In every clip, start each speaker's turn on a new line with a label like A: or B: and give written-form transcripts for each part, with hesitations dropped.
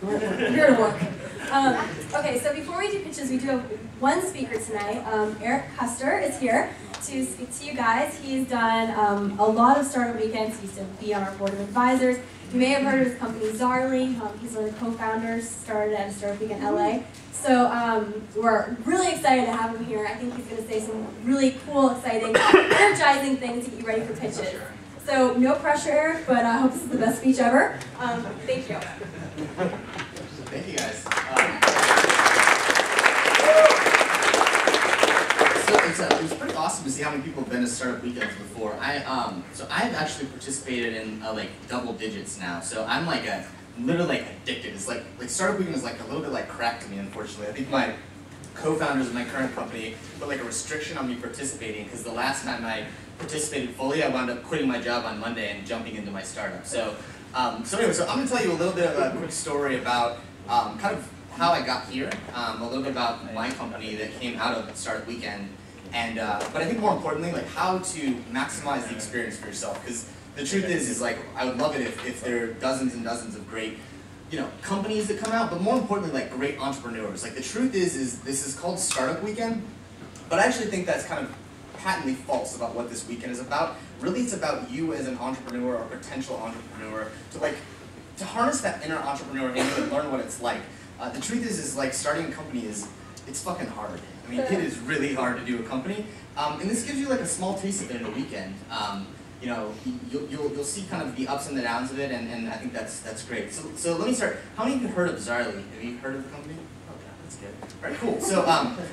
A: We're here to work. Okay, so before we do pitches, we do have one speaker tonight. Eric Koester is here to speak to you guys. He's done a lot of startup weekends. He used to be on our board of advisors. You may have heard of his company, Zaarly. He's one of the co-founders, started at a startup week in LA. So we're really excited to have him here. I think he's going to say some really cool, exciting, energizing things to get you ready for pitches. So no pressure, Eric, but I hope this is the best speech ever. Thank you.
B: Thank you, guys. It was pretty awesome to see how many people have been to startup weekends before. So I've actually participated in like double digits now. So I'm like literally like addicted. It's like startup weekend is like a little bit like crack to me, unfortunately. I think my co-founders of my current company put like a restriction on me participating because the last time I participated fully, I wound up quitting my job on Monday and jumping into my startup. So anyway, so I'm going to tell you a little bit of a quick story about kind of how I got here, a little bit about my company that came out of startup weekend, and but I think more importantly, like how to maximize the experience for yourself. Because the truth is like I would love it if there are dozens and dozens of great, companies that come out, but more importantly, like great entrepreneurs. Like the truth is this is called startup weekend, but I actually think that's kind of patently false about what this weekend is about. Really, it's about you as an entrepreneur or potential entrepreneur to harness that inner entrepreneur in you and learn what it's like. The truth is like starting a company it's fucking hard. I mean, it is really hard to do a company, and this gives you like a small taste of it in the weekend. You'll see kind of the ups and the downs of it, and I think that's great. So let me start. How many of you have heard of Zaarly? Have you heard of the company? That's good. All right, cool. So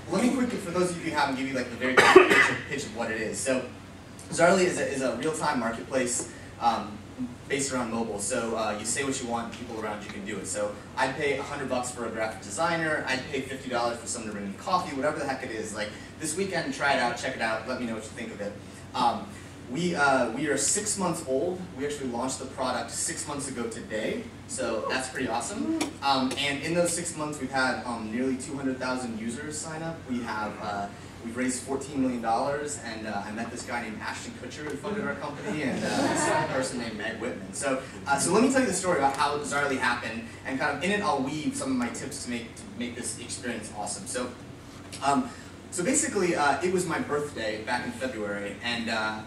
B: let me quickly, for those of you who haven't, give you like the very quick pitch of what it is. So Zaarly is a real-time marketplace based around mobile. So you say what you want, people around you can do it. So I'd pay $100 for a graphic designer. I'd pay $50 for someone to bring me coffee, whatever the heck it is. Like this weekend, try it out, check it out, let me know what you think of it. We are 6 months old. We actually launched the product 6 months ago today, so that's pretty awesome. And in those 6 months, we've had nearly 200,000 users sign up. We've raised $14 million, and I met this guy named Ashton Kutcher who funded our company, and this person named Meg Whitman. So let me tell you the story about how Zaarly happened, and kind of in it, I'll weave some of my tips to make this experience awesome. So basically, it was my birthday back in February, and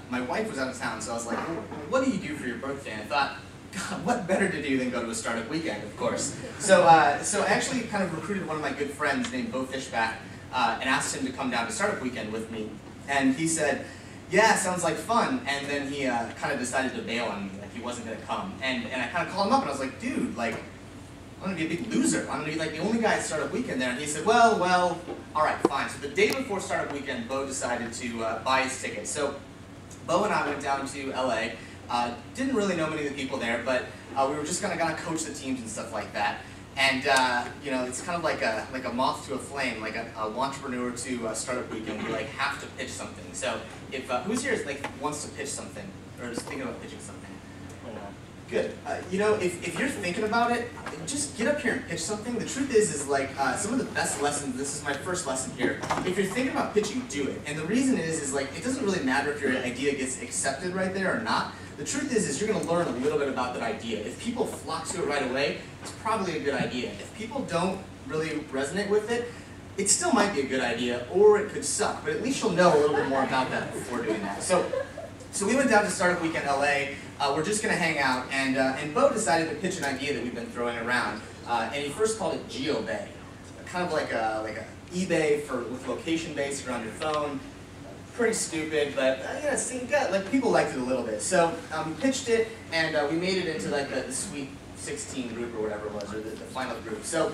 B: my wife was out of town, so I was like, well, what do you do for your birthday? And I thought, God, what better to do than go to a startup weekend, of course. So I actually kind of recruited one of my good friends named Bo Fishback and asked him to come down to startup weekend with me. And he said, yeah, sounds like fun. And then he kind of decided to bail on me, like he wasn't going to come. And I kind of called him up, and I was like, dude, like, I'm going to be a big loser. I'm going to be like the only guy at startup weekend there. And he said, well, all right, fine. So the day before startup weekend, Bo decided to buy his ticket. So Bo and I went down to LA. Didn't really know many of the people there, but we were just going to coach the teams and stuff like that. And it's kind of like a moth to a flame, like a entrepreneur to a startup weekend. We like have to pitch something. So if who's here is like wants to pitch something or is thinking about pitching something? Good. If you're thinking about it, just get up here and pitch something. The truth is like some of the best lessons. This is my first lesson here. If you're thinking about pitching, do it. And the reason is like it doesn't really matter if your idea gets accepted right there or not. The truth is you're going to learn a little bit about that idea. If people flock to it right away, it's probably a good idea. If people don't really resonate with it, it still might be a good idea, or it could suck. But at least you'll know a little bit more about that before doing that. So we went down to Startup Weekend LA. We're just going to hang out, and Bo decided to pitch an idea that we've been throwing around, and he first called it GeoBay, kind of like a eBay with location based around your phone. Pretty stupid, but like people liked it a little bit. So we pitched it, and we made it into like the Sweet 16 group or whatever it was, or the final group. So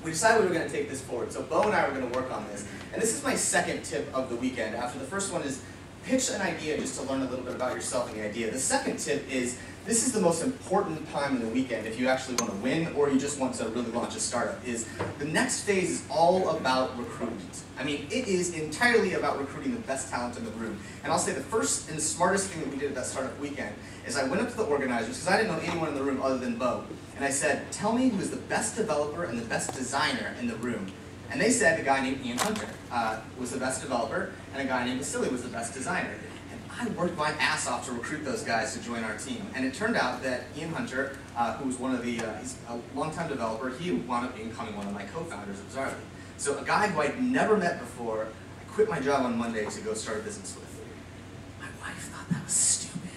B: we decided we were going to take this forward. So Bo and I were going to work on this, and this is my second tip of the weekend. After the first one is pitch an idea just to learn a little bit about yourself and the idea. The second tip is this is the most important time in the weekend if you actually want to win or you just want to really launch a startup. Is the next phase is all about recruitment. I mean, it is entirely about recruiting the best talent in the room. And I'll say the first and the smartest thing that we did at that startup weekend is I went up to the organizers, because I didn't know anyone in the room other than Bo, and I said, tell me who is the best developer and the best designer in the room. And they said a guy named Ian Hunter was the best developer, and a guy named Vasily was the best designer. And I worked my ass off to recruit those guys to join our team. And it turned out that Ian Hunter, who was one of the, he's a longtime developer, he wound up becoming one of my co-founders of Zaarly. So a guy who I'd never met before, I quit my job on Monday to go start a business with. My wife thought that was stupid.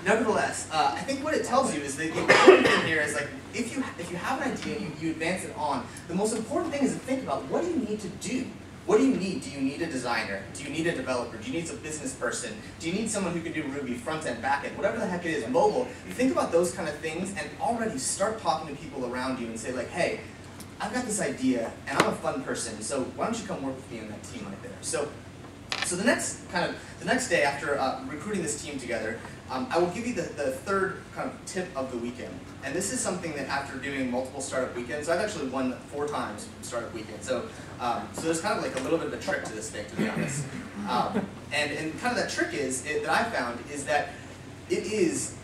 B: Nevertheless, I think what it tells you is that the important thing here is like, if you have an idea and you advance it on, the most important thing is to think about what do you need to do? What do you need? Do you need a designer? Do you need a developer? Do you need a business person? Do you need someone who can do Ruby, front end, back end, whatever the heck it is, mobile? You think about those kind of things and already start talking to people around you and say like, hey, I've got this idea and I'm a fun person, so why don't you come work with me on that team right there? So the next day after recruiting this team together, I will give you the third kind of tip of the weekend. And this is something that after doing multiple startup weekends, I've actually won 4 times from startup weekend. So there's kind of like a little bit of a trick to this thing, to be honest. And kind of that trick is, that I found, is that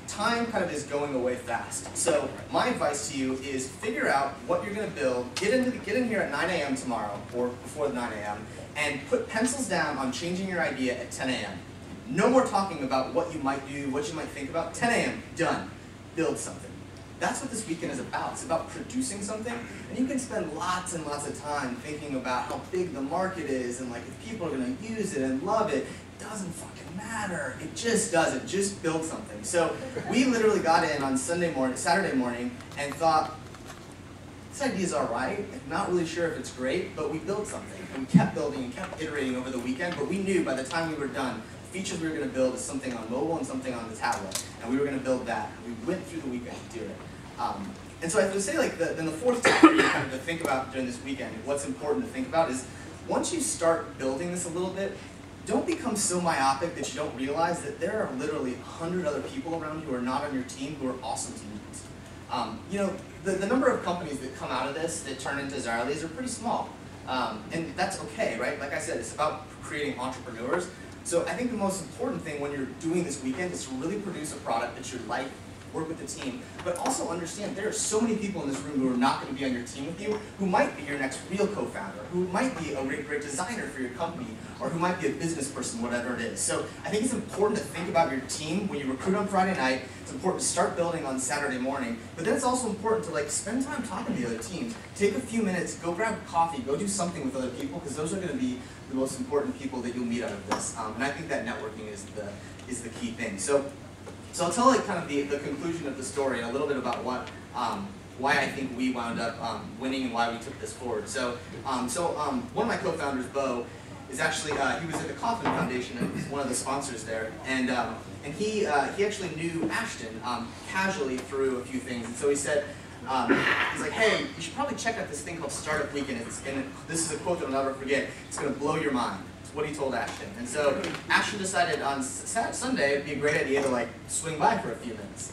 B: time kind of is going away fast. So my advice to you is figure out what you're going to build, get in here at 9 a.m. tomorrow, or before 9 a.m., and put pencils down on changing your idea at 10 a.m. No more talking about what you might do, what you might think about. 10 a.m., done. Build something. That's what this weekend is about. It's about producing something, and you can spend lots and lots of time thinking about how big the market is, and like if people are going to use it and love it. It doesn't fucking matter. It just doesn't. Just build something. So we literally got in on Saturday morning, and thought, this idea is all right. I'm not really sure if it's great, but we built something. And we kept building and kept iterating over the weekend, but we knew by the time we were done, the features we were going to build is something on mobile and something on the tablet. And we were going to build that. We went through the weekend to do it. And so I would say like then the fourth tip for you kind of to think about during this weekend, what's important to think about is once you start building this a little bit, don't become so myopic that you don't realize that there are literally 100 other people around you who are not on your team who are awesome teammates. You know, the number of companies that come out of this that turn into Zaarly's are pretty small. And that's okay, right? Like I said, it's about creating entrepreneurs. So I think the most important thing when you're doing this weekend is to really produce a product that you like, work with the team, but also understand there are so many people in this room who are not going to be on your team with you, who might be your next real co-founder, who might be a great designer for your company, or who might be a business person, whatever it is. So I think it's important to think about your team when you recruit on Friday night. It's important to start building on Saturday morning, but then it's also important to like spend time talking to the other teams. Take a few minutes, go grab coffee, go do something with other people, because those are going to be the most important people that you'll meet out of this. And I think that networking is the key thing. So I'll tell like kind of the conclusion of the story and a little bit about what why I think we wound up winning and why we took this forward. So one of my co-founders, Bo, is actually he was at the Kaufman Foundation and was one of the sponsors there, and he actually knew Ashton casually through a few things, and so he said. He's like, hey, you should probably check out this thing called Startup Weekend. And this is a quote that I'll never forget. It's going to blow your mind. It's what he told Ashton. And so Ashton decided on Sunday it'd be a great idea to like swing by for a few minutes.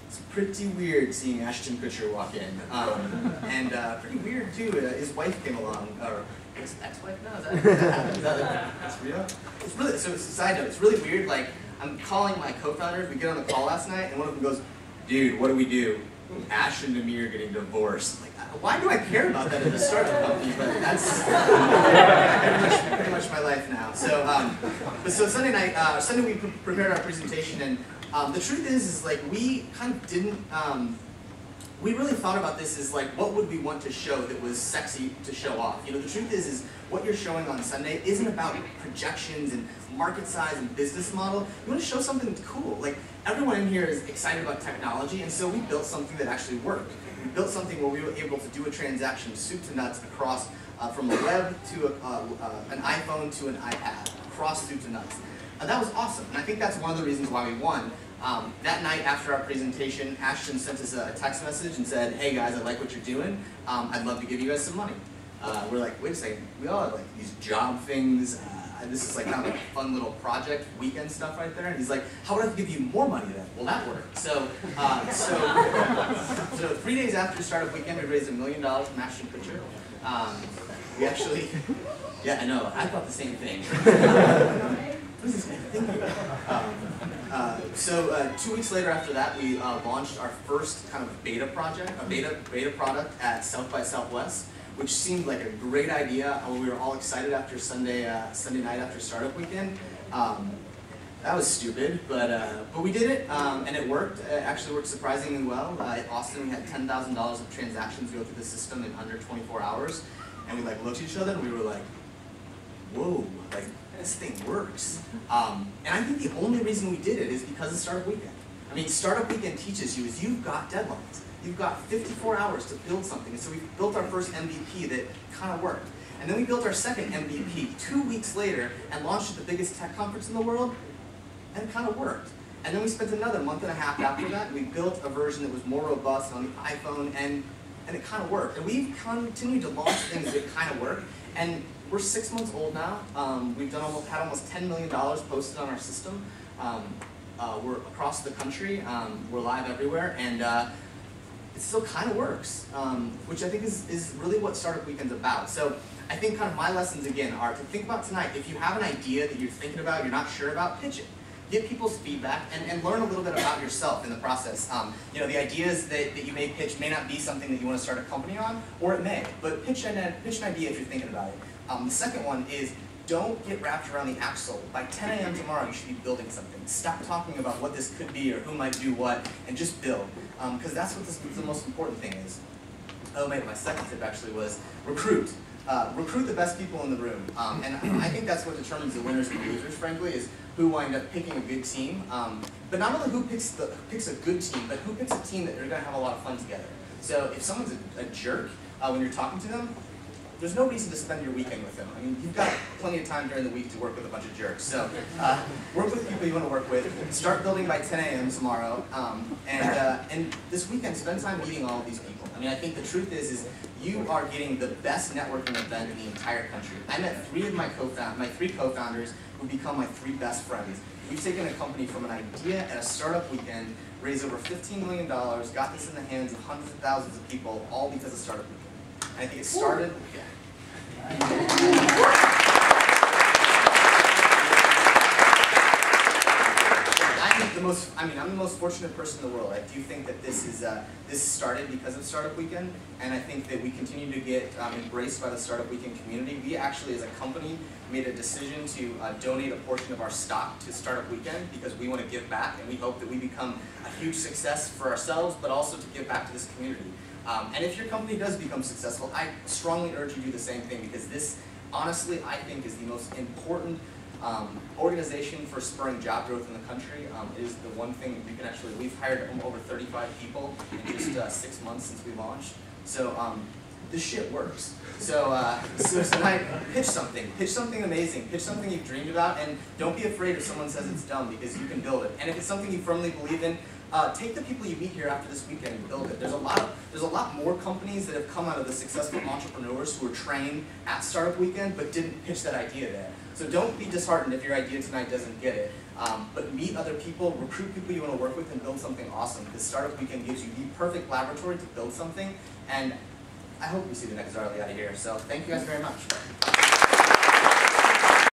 B: It's pretty weird seeing Ashton Kutcher walk in. And pretty weird too, his wife came along, or his ex-wife? No, that's real? It's really, so side note, it's really weird. Like, I'm calling my co-founders, we get on the call last night, and one of them goes, dude, what do we do? Ashton and me are getting divorced. Like, why do I care about that in a startup company? But that's pretty much my life now. So Sunday night, Sunday we prepared our presentation, and the truth is like we kind of didn't. We really thought about this as like, what would we want to show that was sexy to show off? You know, the truth is what you're showing on Sunday isn't about projections and market size and business model. You want to show something cool. Like, everyone in here is excited about technology, and so we built something that actually worked. We built something where we were able to do a transaction soup to nuts across from a web to an iPhone to an iPad, across soup to nuts. That was awesome, and I think that's one of the reasons why we won. That night after our presentation, Ashton sent us a text message and said, hey guys, I like what you're doing. I'd love to give you guys some money. We're like, wait a second, we all have like these job things. This is like kind of like a fun little project, weekend stuff right there. And he's like, how would I give you more money then? Well, that worked. So 3 days after Startup Weekend, we raised $1 million from Appature Inc. We actually, yeah, I know, I thought the same thing. What is this guy thinking? 2 weeks later after that, we launched our first kind of beta project, a beta product at South by Southwest. which seemed like a great idea. We were all excited after Sunday night after startup weekend. That was stupid, but we did it, and it worked. It actually worked surprisingly well. At Austin, we had $10,000 of transactions go through the system in under 24 hours, and we like looked at each other and we were like, "Whoa, like this thing works." And I think the only reason we did it is because of Startup Weekend. I mean, Startup Weekend teaches you is you've got deadlines. You've got 54 hours to build something. And so we built our first MVP that kind of worked, and then we built our second MVP 2 weeks later and launched at the biggest tech conference in the world. And it kind of worked. And then we spent another month and a half after that, and we built a version that was more robust on the iPhone, and it kind of worked. And we've continued to launch things that kind of work. And we're 6 months old now. We've had almost $10 million posted on our system. We're across the country. We're live everywhere, and it still kind of works, which I think is really what Startup Weekend's about. So I think kind of my lessons again are to think about tonight. If you have an idea that you're thinking about, you're not sure about, pitch it. Get people's feedback and learn a little bit about yourself in the process. You know, the ideas that you may pitch may not be something that you want to start a company on, or it may, but pitch an idea if you're thinking about it. The second one is don't get wrapped around the axle. By 10 a.m. tomorrow, you should be building something. Stop talking about what this could be or who might do what, and just build, because that's what the most important thing is. Oh, maybe my second tip actually was recruit. Recruit the best people in the room, and I think that's what determines the winners and losers, frankly, is who wind up picking a good team. But not only who picks a good team, but who picks a team that they're going to have a lot of fun together. So if someone's a jerk when you're talking to them, there's no reason to spend your weekend with them. I mean, you've got plenty of time during the week to work with a bunch of jerks. So work with people you want to work with. Start building by 10 a.m. tomorrow. And this weekend, spend time meeting all of these people. I mean, I think the truth is you are getting the best networking event in the entire country. I met three of my three co-founders who become my three best friends. We've taken a company from an idea at a startup weekend, raised over $15 million, got this in the hands of hundreds of thousands of people, all because of Startup Weekend. And I think it started, I'm the most fortunate person in the world. I do think that this started because of Startup Weekend, and I think that we continue to get embraced by the Startup Weekend community. We actually, as a company, made a decision to donate a portion of our stock to Startup Weekend because we want to give back, and we hope that we become a huge success for ourselves, but also to give back to this community. And if your company does become successful, I strongly urge you to do the same thing, because this, honestly, I think is the most important organization for spurring job growth in the country. Is the one thing we can actually, we've hired over 35 people in just 6 months since we launched. So this shit works. So tonight, pitch something amazing, pitch something you've dreamed about, and don't be afraid if someone says it's dumb, because you can build it. And if it's something you firmly believe in, take the people you meet here after this weekend and build it. There's a lot more companies that have come out of the successful entrepreneurs who were trained at Startup Weekend but didn't pitch that idea there. So don't be disheartened if your idea tonight doesn't get it. But meet other people, recruit people you want to work with, and build something awesome. Because Startup Weekend gives you the perfect laboratory to build something. And I hope we see the next Zaarly out of here. So thank you guys very much.